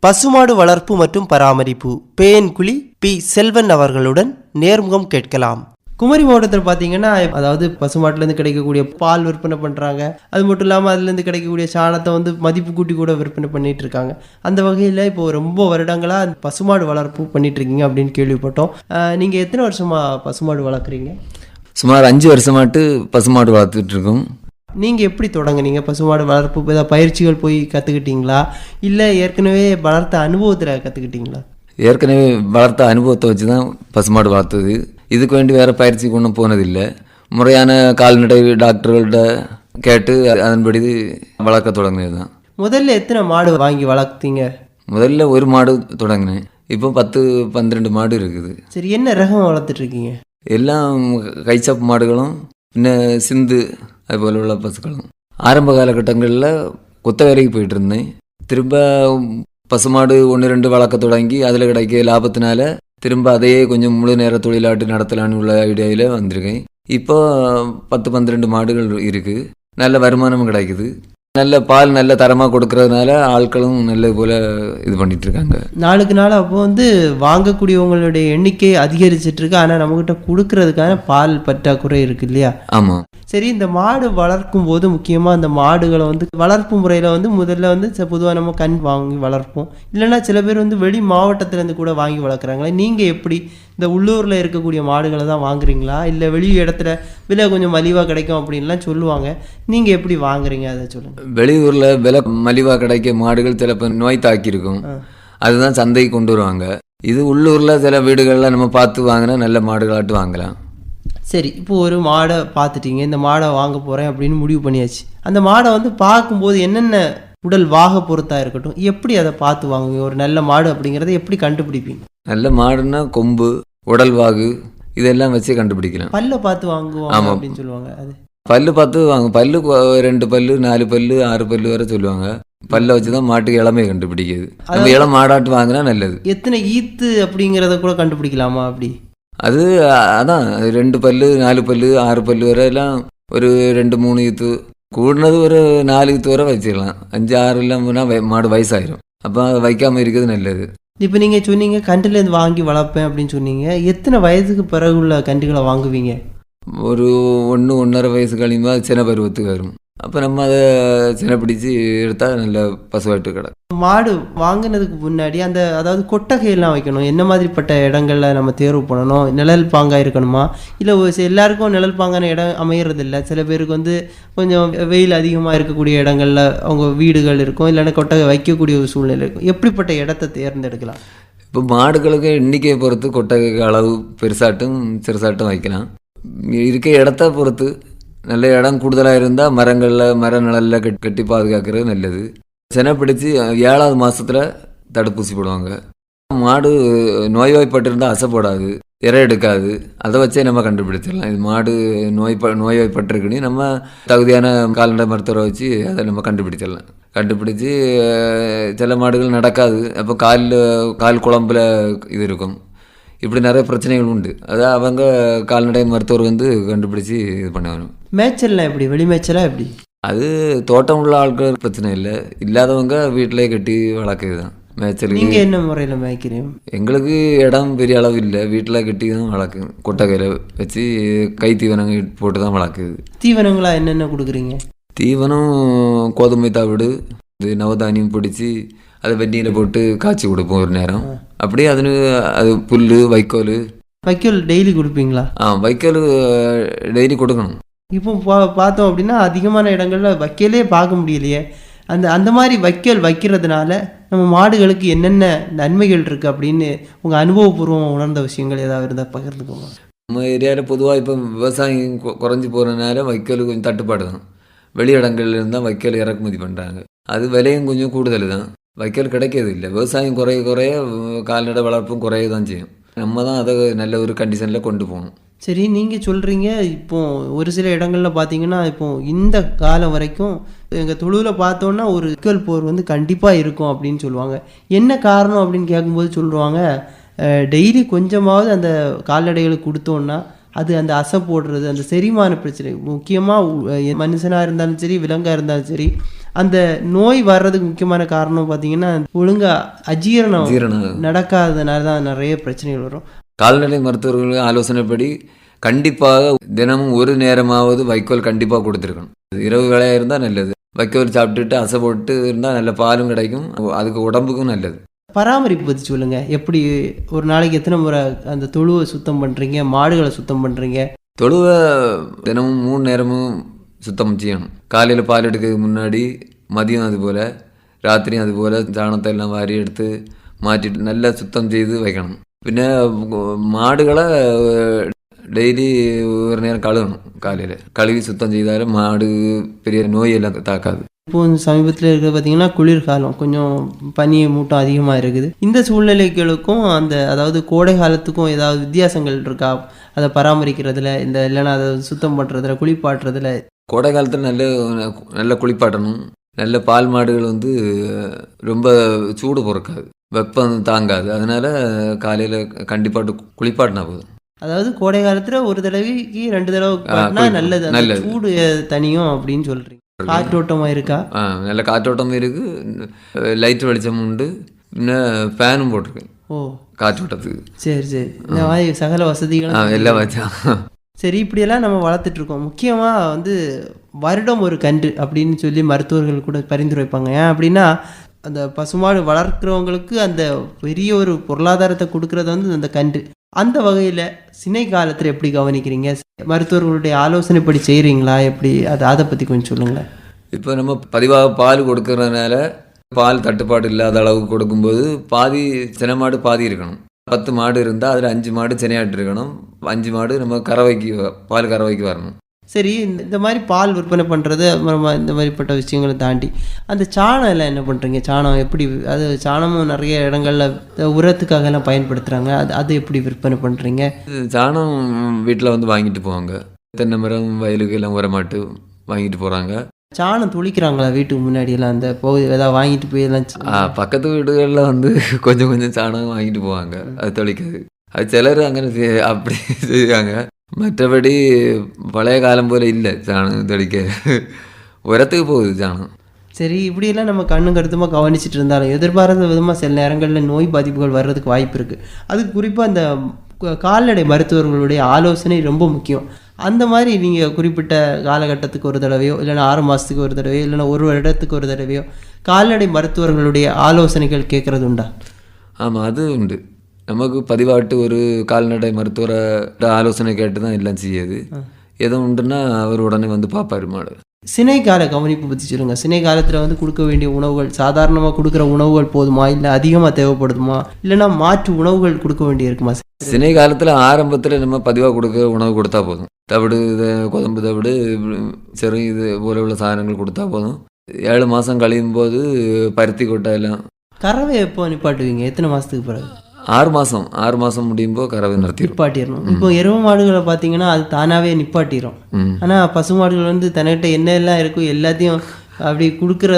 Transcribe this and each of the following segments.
பசுமாடு வளர்ப்பு மற்றும் பராமரிப்பு பேயன்குழி பி. செல்வன் அவர்களுடன் நேர்முகம் கேட்கலாம். குமரி மாவட்டத்தில் பார்த்தீங்கன்னா, அதாவது பசுமாட்டிலேருந்து கிடைக்கக்கூடிய பால் விற்பனை பண்ணுறாங்க. அது மட்டும் இல்லாமல் அதுலேருந்து கிடைக்கக்கூடிய சாணத்தை வந்து மதிப்பு கூட்டி கூட விற்பனை பண்ணிட்டு இருக்காங்க. அந்த வகையில் இப்போ ரொம்ப வருடங்களாக பசுமாடு வளர்ப்பு பண்ணிட்டு இருக்கீங்க அப்படின்னு கேள்விப்பட்டோம். நீங்கள் எத்தனை வருஷமாக பசுமாடு வளர்க்குறீங்க? சுமார் 5 வருஷமாட்டு பசுமாடு வளர்த்துட்டு இருக்கோம். நீங்கள் எப்படி தொடங்குனீங்க பசுமாடு வளர்ப்பு? ஏதாவது பயிற்சிகள் போய் கற்றுக்கிட்டீங்களா, இல்லை ஏற்கனவே வளர்த்த அனுபவத்தில் கற்றுக்கிட்டீங்களா? ஏற்கனவே வளர்த்த அனுபவத்தை வச்சு தான் பசுமாடு வளர்த்தது. இதுக்கு வேண்டி வேறு பயிற்சிக்கு ஒன்றும் போனதில்லை. முறையான கால்நடை டாக்டர்கள்ட்ட கேட்டு அதன்படி வளர்க்க தொடங்கினது தான். முதல்ல எத்தனை மாடு வாங்கி வளர்த்தீங்க? முதல்ல ஒரு மாடு தொடங்கினேன். இப்போ 10-12 மாடு இருக்குது. சரி, என்ன ரகம் வளர்த்துட்ருக்கீங்க? எல்லாம் கைச்சாப்பு மாடுகளும் இன்னும் சிந்து அதுபோல் உள்ள பசுக்களும். ஆரம்ப காலகட்டங்களில் கொத்த வேலைக்கு போயிட்டு இருந்தேன். திரும்ப பசுமாடு 1-2 வளர்க்க தொடங்கி அதில் கிடைக்க லாபத்தினால திரும்ப அதையே கொஞ்சம் முழு நேர தொழிலாட்டு நடத்தலான்னு உள்ள ஐடியாவில் வந்திருக்கேன். இப்போ 10-12 மாடுகள் இருக்குது. நல்ல வருமானமும் கிடைக்குது. நல்ல பால் நல்ல தரமாக கொடுக்கறதுனால ஆட்களும் நல்ல போல் இது பண்ணிட்டு இருக்காங்க. நாளுக்கு நாள் அப்போ வந்து வாங்கக்கூடியவங்களுடைய எண்ணிக்கை அதிகரிச்சிட்டு இருக்கு. ஆனால் நம்மகிட்ட கொடுக்கறதுக்கான பால் பற்றாக்குறை இருக்கு இல்லையா? ஆமாம். சரி, இந்த மாடு வளர்க்கும் போது முக்கியமாக அந்த மாடுகளை வந்து வளர்ப்பு முறையில் வந்து முதல்ல வந்து பொதுவாக நம்ம கண் வாங்கி வளர்ப்போம். இல்லைன்னா சில பேர் வந்து வெளி மாவட்டத்திலேருந்து கூட வாங்கி வளர்க்குறாங்களே. நீங்கள் எப்படி இந்த உள்ளூரில் இருக்கக்கூடிய மாடுகளை தான் வாங்குறீங்களா, இல்லை வெளி இடத்துல விலை கொஞ்சம் மலிவாக கிடைக்கும் அப்படின்லாம் சொல்லுவாங்க, நீங்கள் எப்படி வாங்குறீங்க அதை சொல்லுங்கள். வெளியூரில் விலை மலிவாக கிடைக்க மாடுகள் சிலப்போ நோய் தாக்கியிருக்கும். அதுதான் சந்தைக்கு கொண்டு வருவாங்க. இது உள்ளூரில் சில வீடுகளில் நம்ம பார்த்து வாங்கினா நல்ல மாடுகளாட்டு வாங்கலாம். சரி, இப்போ ஒரு மாடை பார்த்துட்டீங்க, இந்த மாடை வாங்க போகிறேன் அப்படின்னு முடிவு பண்ணியாச்சு. அந்த மாடை வந்து பார்க்கும்போது என்னென்ன உடல் வாக பொறுத்தா இருக்கட்டும், எப்படி அதை பார்த்து வாங்குவீங்க? ஒரு நல்ல மாடு அப்படிங்கிறத எப்படி கண்டுபிடிப்பீங்க? நல்ல மாடுன்னா கொம்பு, உடல் வாகு இதெல்லாம் வச்சு கண்டுபிடிக்கலாம். பல்ல பார்த்து வாங்குவாங்க அப்படின்னு சொல்லுவாங்க. அது பல்லு பார்த்து வாங்க. பல்லு 2 பல்லு 4 பல்லு 6 பல்லு வரை சொல்லுவாங்க. பல்ல வச்சு தான் மாட்டுக்கு இளமையை கண்டுபிடிக்குது. நம்ம இளம் மாடாட்டு வாங்கினா நல்லது. எத்தனை ஈத்து அப்படிங்கிறத கூட கண்டுபிடிக்கலாமா? அப்படி அது அதான் 2 பல்லு 4 பல்லு 6 பல்லு வரை எல்லாம் ஒரு 2-3 ஈத்து, கூடினது ஒரு 4 ஈத்து வரை வச்சிடலாம். 5-6 இல்லாமனா மாடு வயசாயிரும். அப்போ வைக்காமல் இருக்கிறது நல்லது. இப்போ நீங்கள் சொன்னீங்க கன்றுலேருந்து வாங்கி வளர்ப்பேன் அப்படின்னு சொன்னீங்க. எத்தனை வயதுக்கு பிறகு உள்ள கன்றுகளை வாங்குவீங்க? ஒரு 1-1.5 வயசு கழியுமா சின்ன பருவத்துக்கு வரும். அப்போ நம்ம அதை சின்ன பிடிச்சி எடுத்தால் நல்ல பசுவாட்டு கிடக்கும். மாடு வாங்கினதுக்கு முன்னாடி அந்த அதாவது கொட்டகையெல்லாம் வைக்கணும். என்ன மாதிரிப்பட்ட இடங்களில் நம்ம தேர்வு பண்ணணும்? நிழல் பாங்காக இருக்கணுமா, இல்லை எல்லாருக்கும் நிழல் பாங்கான இடம் அமையறதில்லை. சில பேருக்கு வந்து கொஞ்சம் வெயில் அதிகமாக இருக்கக்கூடிய இடங்களில் அவங்க வீடுகள் இருக்கும், இல்லைன்னா கொட்டகை வைக்கக்கூடிய ஒரு சூழ்நிலை இருக்கும். எப்படிப்பட்ட இடத்த தேர்ந்தெடுக்கலாம்? இப்போ மாடுகளுக்கு எண்ணிக்கையை பொறுத்து கொட்டகைக்கு அளவு பெருசாட்டும் சிறுசாட்டும் வைக்கலாம். இருக்க இடத்த பொறுத்து நல்ல இடம் கூடுதலாக இருந்தால் மர நிழலில் கட்டி பாதுகாக்கிறது நல்லது. செனை பிடிச்சி 7வது மாதத்தில் தடுப்பூசி போடுவாங்க. மாடு நோய்வாய்ப்பட்டிருந்தால் அசைப்படாது, இறை எடுக்காது. அதை வச்சே நம்ம கண்டுபிடிச்சிடலாம் இது மாடு நோய்வாய்ப்பட்டிருக்குன்னு. நம்ம தகுதியான கால்நடை மருத்துவரை வச்சு அதை நம்ம கண்டுபிடிச்சிடலாம். கண்டுபிடிச்சி சில மாடுகள் நடக்காது. அப்போ கால் குழம்புல இது இருக்கும். இப்படி நிறைய பிரச்சனைகள் உண்டு. அதான் அவங்க கால்நடை மருத்துவர் வந்து கண்டுபிடிச்சி இது பண்ணுவாங்க. மேய்ச்சல்லாம் எப்படி? வெளி மேய்ச்சலாக எப்படி? அது தோட்டம் உள்ள ஆட்கள் பிரச்சனை இல்லை. இல்லாதவங்க வீட்டிலே கட்டி வளர்க்குது தான் மேய்ச்சல். நீங்கள் என்ன முறையில் மேய்க்கிறீங்க? எங்களுக்கு இடம் பெரிய அளவு இல்லை. வீட்டில் கட்டி தான் வளர்க்குது. கொட்டகையில் வச்சு கை தீவனங்கள் போட்டு தான் வளர்க்குது. தீவனங்களா என்னென்ன கொடுக்குறீங்க? தீவனம் கோதுமை தவிடு, நவதானியம் பிடிச்சி அதை வெந்நீரில் போட்டு காய்ச்சி கொடுப்போம் ஒரு நேரம். அப்படியே அது புல் வைக்கோல் டெய்லி கொடுப்பீங்களா? வைக்கோல் டெய்லி கொடுக்கணும். இப்போ பார்த்தோம் அப்படின்னா அதிகமான இடங்களில் வைக்கோலே பார்க்க முடியலையே. அந்த மாதிரி வைக்கோல் வைக்கிறதுனால நம்ம மாடுகளுக்கு என்னென்ன நன்மைகள் இருக்குது அப்படின்னு உங்கள் அனுபவபூர்வமாக உணர்ந்த விஷயங்கள் ஏதாவது இருந்தால் பகிர்ந்துக்கோங்க. நம்ம ஏரியாவில் பொதுவாக இப்போ விவசாயம் குறைஞ்சி போகிறதுனால வைக்கோல் கொஞ்சம் தட்டுப்பாடு தான். வெளி இடங்கள்ல இருந்தால் வைக்கோல் இறக்குமதி பண்ணுறாங்க. அது விலையும் கொஞ்சம் கூடுதல் தான். வைக்கோல் கிடைக்கிறது இல்லை. விவசாயம் குறைய கால்நடை வளர்ப்பும் குறைய தான் செய்யும். நம்ம தான் அதை நல்ல ஒரு கண்டிஷனில் கொண்டு போகணும். சரி, நீங்கள் சொல்கிறீங்க இப்போது ஒரு சில இடங்களில் பார்த்தீங்கன்னா இப்போது இந்த காலம் வரைக்கும் எங்கள் தொழுவில் பார்த்தோன்னா ஒரு வைக்கோல் போர் வந்து கண்டிப்பாக இருக்கும் அப்படின்னு சொல்லுவாங்க. என்ன காரணம் அப்படின்னு கேட்கும்போது சொல்லுவாங்க, டெய்லி கொஞ்சமாவது அந்த கால்நடைகளுக்கு கொடுத்தோன்னா அது அந்த அசை போடுறது, அந்த செரிமான பிரச்சனை, முக்கியமாக மனுஷனாக இருந்தாலும் சரி விலங்காக இருந்தாலும் சரி, அந்த நோய் வர்றதுக்கு முக்கியமான காரணம் பார்த்தீங்கன்னா ஒழுங்கா அஜீரணம் நடக்காததுனால தான் நிறைய பிரச்சனைகள் வரும். கால்நடை மருத்துவர்கள் ஆலோசனைப்படி கண்டிப்பாக தினமும் ஒரு நேரமாவது வைக்கோல் கண்டிப்பாக கொடுத்துருக்கணும். இரவு வேலையாக இருந்தால் நல்லது. வைக்கோல் சாப்பிட்டுட்டு அசை போட்டு இருந்தால் நல்ல பாலும் கிடைக்கும், அதுக்கு உடம்புக்கும் நல்லது. பராமரிப்பு பற்றி சொல்லுங்க. எப்படி ஒரு நாளைக்கு எத்தனை முறை அந்த தொழுவை சுத்தம் பண்ணுறீங்க, மாடுகளை சுத்தம் பண்ணுறீங்க? தொழுவை தினமும் 3 நேரமும் சுத்தம் செய்யணும். காலையில் பால் எடுக்கிறதுக்கு முன்னாடி, மதியம் அதுபோல், ராத்திரியும் அதுபோல் சாணத்தை எல்லாம் வாரி எடுத்து மாற்றிட்டு நல்லா சுத்தம் செய்து வைக்கணும். பின்ன மாடுகளை டெய்லி ஒரு நேரம் கழுவணும். காலையில் கழுவி சுத்தம் செய்தாலும் மாடு பெரிய நோயெல்லாம் தாக்காது. இப்போ சமீபத்தில் இருக்கிறது பார்த்தீங்கன்னா குளிர்காலம், கொஞ்சம் பனி மூட்டம் அதிகமாக இருக்குது. இந்த சூழ்நிலைகளுக்கும் அதாவது கோடை காலத்துக்கும் ஏதாவது வித்தியாசங்கள் இருக்கா? அதை பராமரிக்கிறதுல இல்லைன்னா அதை சுத்தம் பண்ணுறதுல, குளிப்பாட்டுறதுல? கோடை காலத்தில் நல்ல குளிப்பாட்டணும். நல்ல பால் மாடுகள் ரொம்ப சூடு பொறுக்காது, வெப்பம் தாங்காது. அதனால் காலையில் கண்டிப்பாக குளிப்பாட்டினா போதும். அதாவது கோடை காலத்தில் ஒரு தடவைக்கு 2 தடவை நல்லது, நல்ல சூடு தனியும் அப்படின்னு சொல்கிறீங்க. காற்றோட்டமாக இருக்கா? நல்ல காற்றோட்டமும் இருக்குது, லைட் வெளிச்சமும் உண்டு, இன்னும் ஃபேனும் போட்டிருக்கேன். ஓ, காற்றோட்டத்துக்கு. சரி சரி, இந்த மாதிரி சகல வசதிகளும் எல்லாம் வச்சா. சரி, இப்படியெல்லாம் நம்ம வளர்த்துட்ருக்கோம். முக்கியமாக வருடம் ஒரு கன்று அப்படின்னு சொல்லி மருத்துவர்கள் கூட பரிந்துரைப்பாங்க. ஏன் அப்படின்னா அந்த பசுமாடு வளர்க்குறவங்களுக்கு அந்த பெரிய ஒரு பொருளாதாரத்தை கொடுக்கறது அந்த கன்று. அந்த வகையில் சினை காலத்தில் எப்படி கவனிக்கிறீங்க? மருத்துவர்களுடைய ஆலோசனைப்படி செய்கிறீங்களா? எப்படி அதை பற்றி கொஞ்சம் சொல்லுங்களேன். இப்போ நம்ம பதிவாக பால் கொடுக்கறதுனால பால் தட்டுப்பாடு இல்லாத அளவுக்கு கொடுக்கும்போது பாதி சினை மாடு பாதி இருக்கணும். 10 மாடு இருந்தால் அதில் 5 மாடு சினையாட்டு இருக்கணும், 5 மாடு நம்ம பால் கறவைக்கு வரணும். சரி, இந்த மாதிரி பால் விற்பனை பண்ணுறது, அப்புறமா இந்த மாதிரிப்பட்ட விஷயங்களை தாண்டி அந்த சாணம் எல்லாம் என்ன பண்ணுறீங்க? சாணம் எப்படி? சாணமும் நிறைய இடங்களில் உரத்துக்காக எல்லாம் பயன்படுத்துகிறாங்க. அது எப்படி விற்பனை பண்ணுறீங்க? சாணம் வீட்டில் வாங்கிட்டு போவாங்க. தென்னை மரம் வயலுக்கு எல்லாம் உரமாட்டு வாங்கிட்டு போகிறாங்க. சாணம் துளிக்கிறாங்களா வீட்டுக்கு முன்னாடியெல்லாம்? அந்த ஏதாவது வாங்கிட்டு போய் எல்லாம் பக்கத்து வீடுகளில் கொஞ்சம் கொஞ்சம் சாணம் வாங்கிட்டு போவாங்க, அது தொளிக்காது. அது சிலர் அங்கே அப்படி செய்வாங்க. மற்றபடி பழைய காலம் போல் இல்லை சாணம் தெளிக்க, உரத்துக்கு போகுது சாணம். சரி, இப்படியெல்லாம் நம்ம கண்ணும் கருத்துமாக கவனிச்சிட்டு இருந்தாலும் எதிர்பாராத விதமாக சில நேரங்களில் நோய் பாதிப்புகள் வர்றதுக்கு வாய்ப்பு இருக்குது. அதுக்கு குறிப்பாக அந்த கால்நடை மருத்துவர்களுடைய ஆலோசனை ரொம்ப முக்கியம். அந்த மாதிரி நீங்கள் குறிப்பிட்ட காலகட்டத்துக்கு ஒரு தடவையோ, இல்லைன்னா 6 மாதத்துக்கு ஒரு தடவையோ, இல்லைன்னா 1 வருடத்துக்கு ஒரு தடவையோ கால்நடை மருத்துவர்களுடைய ஆலோசனைகள் கேட்குறது உண்டா? ஆமாம், அது உண்டு. நமக்கு பதிவாட்டு ஒரு கால்நடை மருத்துவரை ஆலோசனை கேட்டு தான் எல்லாம் செய்யுது. எதுவும் உண்டுன்னா அவர் உடனே பார்ப்பார் மாடு. சினை கால கவனிப்பு பற்றி சொல்லுங்கள். சினை காலத்தில் கொடுக்க வேண்டிய உணவுகள், சாதாரணமாக கொடுக்குற உணவுகள் போதுமா, இல்லை அதிகமாக தேவைப்படுமா, இல்லைன்னா மாற்று உணவுகள் கொடுக்க வேண்டிய இருக்குமா? சினை காலத்தில் ஆரம்பத்தில் நம்ம பதிவாக கொடுக்க உணவு கொடுத்தா போதும். தவிடு, கொதம்பு தவிடு, சரி, இது போல உள்ள சாதனங்கள் கொடுத்தா போதும். 7 மாதம் கழியும் போது பருத்தி கொட்டை எல்லாம். கறவை எப்போ நிப்பாட்டுவீங்க? எத்தனை மாதத்துக்கு பிறகு? 6 மாதம் முடியும் போது கறவை நிப்பாட்டிடணும். இப்போ எருவு மாடுகளை பார்த்தீங்கன்னா அது தானாகவே நிப்பாட்டிடும். ஆனால் பசு மாடுகள் தன்னிட்ட என்ன எல்லாம் இருக்கும் எல்லாத்தையும் அப்படி கொடுக்குற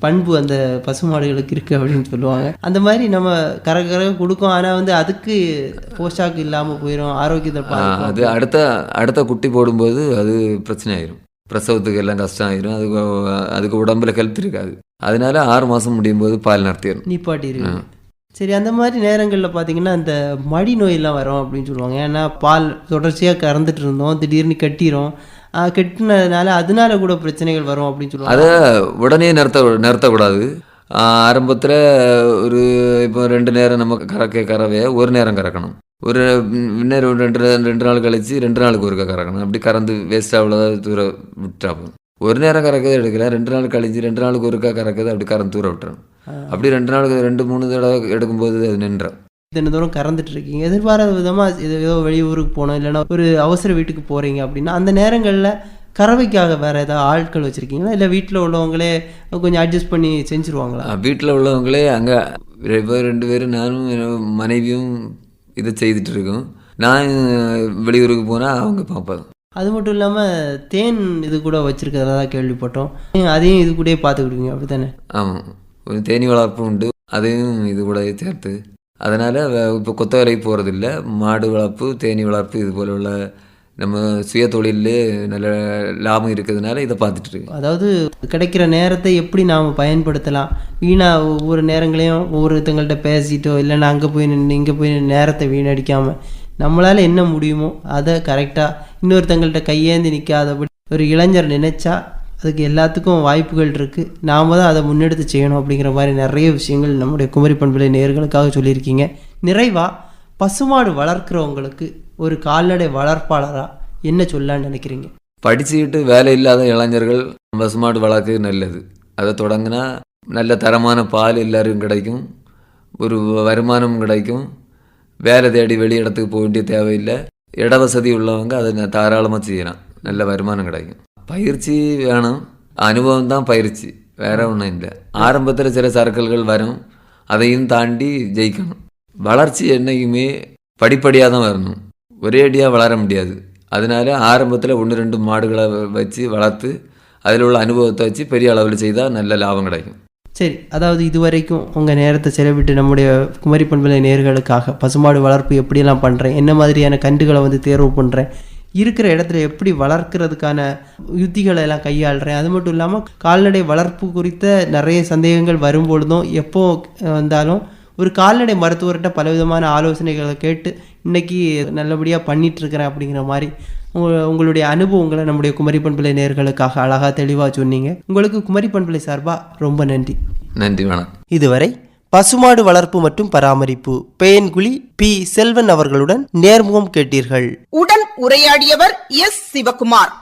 பண்பு அந்த பசு மாடுகளுக்கு இருக்குது அப்படின்னு சொல்லுவாங்க. அந்த மாதிரி நம்ம கறக்க கொடுக்கும். ஆனால் அதுக்கு போஷாக்கு இல்லாமல் போயிடும், ஆரோக்கியத்தை அது அடுத்த குட்டி போடும்போது அது பிரச்சனை ஆயிரும். பிரசவத்துக்கு எல்லாம் கஷ்டம் ஆயிரும். அதுக்கு உடம்புல ஹெல்த் இருக்காது. அதனால 6 மாதம் முடியும் போது பால் நிப்பாட்டிடும். சரி, அந்த மாதிரி நேரங்களில் பார்த்தீங்கன்னா அந்த மடி நோயெல்லாம் வரும் அப்படின்னு சொல்லுவாங்க. ஏன்னா பால் தொடர்ச்சியாக கறந்துட்டு இருந்தோம், திடீர்னு கட்டினதுனால அதனால கூட பிரச்சனைகள் வரும் அப்படின்னு சொல்லுவாங்க. அதை உடனே நிறுத்தக்கூடாது. ஆரம்பத்தில் இப்போ 2 நேரம் நம்ம கறவையை 1 நேரம் கறக்கணும். இன்னும் 2 நாள் கழிச்சு 2 நாளுக்கு ஒருக்கா கறக்கணும். அப்படி கறந்து வேஸ்ட்டாக உள்ளதை தூர விட்டுறாப்போம். 1 நேரம் கறக்கிறது எடுக்கல, 2 நாள் கழிச்சு 2 நாளுக்கு ஒருக்கா கறக்கிறது அப்படி கறந்து தூர விட்டுறோம். அப்படி 2 நாளுக்கு 2-3 தடவை எடுக்கும்போது அது நின்றோம். இத்தனை தூரம் கறந்துட்டு இருக்கீங்க, எதிர்பாராத விதமாக ஏதோ வெளியூருக்கு போனோம், இல்லைன்னா ஒரு அவசர வீட்டுக்கு போகிறீங்க அப்படின்னா அந்த நேரங்களில் கறவைக்காக வேறு ஏதாவது ஆட்கள் வச்சுருக்கீங்களா? இல்லை வீட்டில் உள்ளவங்களே கொஞ்சம் அட்ஜஸ்ட் பண்ணி செஞ்சுருவாங்களா? வீட்டில் உள்ளவங்களே அங்கே 2 பேரும், நானும் மனைவியும் இதை செய்துட்டு இருக்கோம். நான் வெளியூருக்கு போனால் அவங்க பார்ப்பாங்க. அது மட்டும் இல்லாமல் தேன் இது கூட வச்சுருக்கிறதா கேள்விப்பட்டோம். அதையும் இது கூட பார்த்துக்கிடுவீங்க அப்படி தானே? ஆமாம், ஒரு தேனி வளர்ப்பு உண்டு, அதையும் இது கூட சேர்த்து. அதனால் இப்போ கொத்த வேலைக்கு போகிறதில்ல. மாடு வளர்ப்பு, தேனி வளர்ப்பு, இது போல உள்ள நம்ம சுய தொழிலே நல்ல லாபம் இருக்கிறதுனால இதை பார்த்துட்டு இருக்கேன். அதாவது கிடைக்கிற நேரத்தை எப்படி நாம் பயன்படுத்தலாம், வீணாக ஒவ்வொரு நேரங்களையும் ஒவ்வொருத்தங்கள்ட்ட பேசிட்டோ இல்லைன்னா அங்கே போய் நின்று இங்கே போய் நேரத்தை வீணடிக்காமல் நம்மளால் என்ன முடியுமோ அதை கரெக்டாக இன்னொருத்தங்கள்ட்ட கையேந்தி நிற்காதபடி ஒரு இளைஞர் நினைச்சா அதுக்கு எல்லாத்துக்கும் வாய்ப்புகள் இருக்குது. நாம் தான் அதை முன்னெடுத்து செய்யணும் அப்படிங்கிற மாதிரி நிறைய விஷயங்கள் நம்முடைய குமரி பண்பலை நேயர்களுக்காக சொல்லியிருக்கீங்க. நிறைவாக பசுமாடு வளர்க்குறவங்களுக்கு ஒரு கால்நடை வளர்ப்பாளராக என்ன சொல்லலான்னு நினைக்கிறீங்க? படிச்சுக்கிட்டு வேலை இல்லாத இளைஞர்கள் பசுமாடு வளர்க்க நல்லது. அதை தொடங்கினா நல்ல தரமான பால் எல்லாருக்கும் கிடைக்கும், ஒரு வருமானம் கிடைக்கும், வேலை தேடி வெளி இடத்துக்கு போக வேண்டிய தேவையில்லை. இட வசதி உள்ளவங்க அதை தாராளமாக செய்யலாம், நல்ல வருமானம் கிடைக்கும். பயிற்சி வேணும், அனுபவம் தான் பயிற்சி, வேற ஒன்றும் இல்லை. ஆரம்பத்தில் சில சறுக்கல்கள் வரும், அதையும் தாண்டி ஜெயிக்கணும். வளர்ச்சி என்றைக்குமே படிப்படியாக தான் வரணும், ஒரே அடியாக வளர முடியாது. அதனால ஆரம்பத்தில் 1-2 மாடுகளை வச்சு வளர்த்து அதில் உள்ள அனுபவத்தை வச்சு பெரிய அளவில் செய்தால் நல்ல லாபம் கிடைக்கும். சரி, அதாவது இதுவரைக்கும் உங்கள் நேரத்தை செலவிட்டு நம்முடைய குமரி பண்பலை நேயர்களுக்காக பசுமாடு வளர்ப்பு எப்படியெல்லாம் பண்ணுறேன், என்ன மாதிரியான கன்றுகளை தேர்வு பண்ணுறேன், இருக்கிற இடத்துல எப்படி வளர்க்குறதுக்கான யுத்திகளை எல்லாம் கையாளுறேன், அது மட்டும் இல்லாமல் கால்நடை வளர்ப்பு குறித்த நிறைய சந்தேகங்கள் வரும்பொழுதும் எப்போ வந்தாலும் ஒரு கால்நடை மருத்துவர்கிட்ட பலவிதமான ஆலோசனைகளை கேட்டு இன்றைக்கி நல்லபடியாக பண்ணிகிட்ருக்கிறேன் அப்படிங்கிற மாதிரி உங்களுடைய அனுபவங்களை நம்முடைய குமரி பண்பலை நேயர்களுக்காக அழகாக தெளிவாக சொன்னீங்க. உங்களுக்கு குமரி பண்பலை சார்பாக ரொம்ப நன்றி. நன்றி, வணக்கம். இதுவரை பசுமாடு வளர்ப்பு மற்றும் பராமரிப்பு பேயன்குழி பி. செல்வன் அவர்களுடன் நேர்முகம் கேட்டீர்கள். உடன் உரையாடியவர் எஸ். சிவகுமார்.